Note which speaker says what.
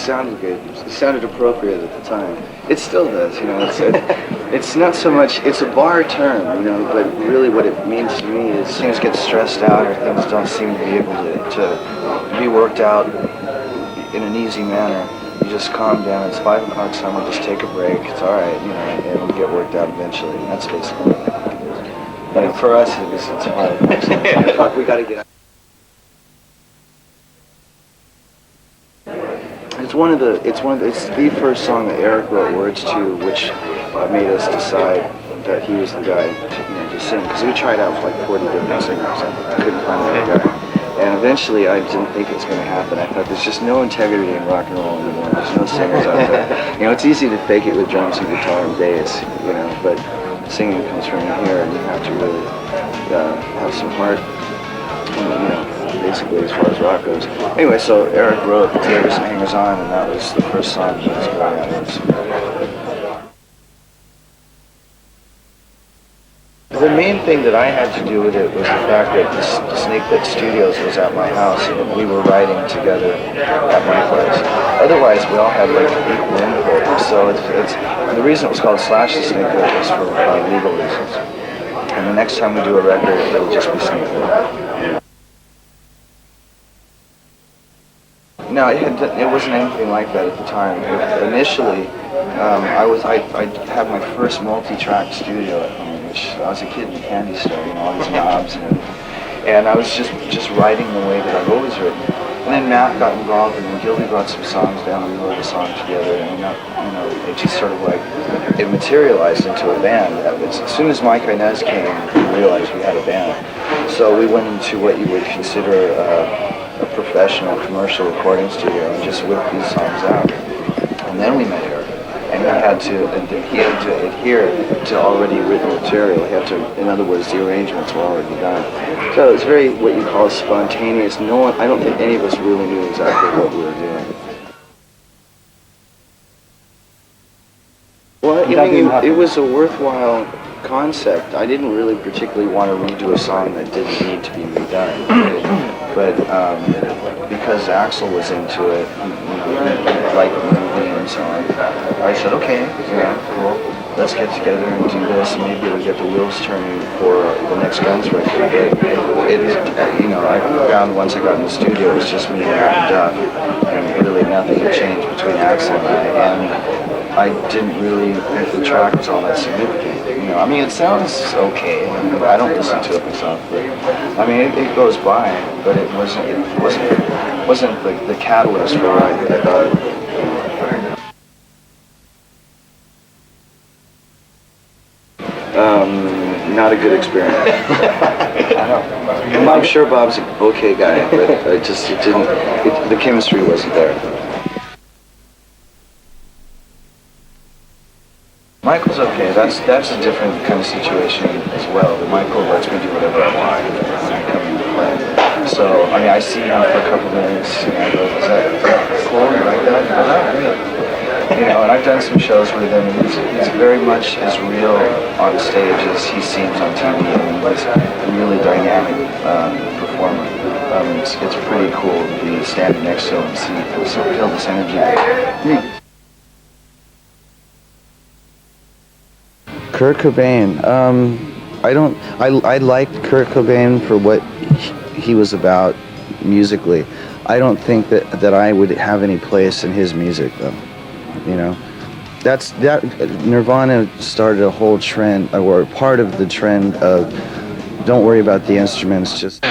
Speaker 1: sounded good. It sounded appropriate at the time. It still does, you know. It's not so much, it's a bar term, you know, but really what it means to me is things get stressed out or things don't seem to be able to be worked out in an easy manner. You just calm down. It's 5 o'clock somewhere. Just take a break. It's all right, you know, and it'll get worked out eventually. And that's basically what I think it is. But for us, it's 5 o'clock. We got to get out. It's the first song that Eric wrote words to, which made us decide that he was the guy to sing. Because we tried out for like 40 different singers and couldn't find the guy. And eventually, I didn't think it was going to happen. I thought there's just no integrity in rock and roll anymore. There's no singers out there. You know, it's easy to fake it with drums and guitar and bass, you know, but singing comes from here, and you have to really have some heart, you know, basically as far as rock goes. Anyway, so Eric wrote Tears and Hangers On, and that was the first song he was writing. The main thing that I had to do with it was the fact that the Snake Pit Studios was at my house and we were writing together at my place. Otherwise, we all had like equal input. So the reason it was called Slash the Snake Pit was for legal reasons. And the next time we do a record, it'll just be Snake Pit. No, it wasn't anything like that at the time. Initially, I had my first multi-track studio at home. I was a kid in a candy store, you know, all these knobs and everything. And I was just writing the way that I've always written. And then Matt got involved, and then Gilby brought some songs down, and we wrote a song together, and you know, it just sort of like, it materialized into a band. As soon as Mike Inez came, we realized we had a band. So we went into what you would consider a professional commercial recording studio and just whipped these songs out. And then we met Eric. And he had to adhere to already written material. He had to, in other words, the arrangements were already done. So it was very what you call spontaneous. I don't think any of us really knew exactly what we were doing. Well, I mean, it was a worthwhile concept. I didn't really particularly want to redo a song that didn't need to be redone. But because Axl was into it, you know, he liked the movie and so on, I said, okay, yeah, cool, let's get together and do this. Maybe we'll get the wheels turning for the next Guns record. But you know, I found once I got in the studio, it was just me and Duff, and really nothing had changed between Axl and I. And I didn't really think the track was all that significant. You know, I mean, it sounds okay. I don't listen to it myself, but I mean, it goes by. But it wasn't the catalyst for what I thought. Not a good experience. I know. I'm sure Bob's an okay guy, but the chemistry wasn't there. Michael's okay. That's a different kind of situation as well. But Michael lets me do whatever I want when I come into play. So, I mean, I see him for a couple minutes, and I go, is that cool? You like that? Really? You know, and I've done some shows with him, and he's very much as real on stage as he seems on TV. I mean, he's a really dynamic performer. It's pretty cool to be standing next to him and feel this energy. Kurt Cobain. I liked Kurt Cobain for what he was about musically. I don't think that I would have any place in his music, though. You know, that Nirvana started a whole trend, or part of the trend of don't worry about the instruments, just.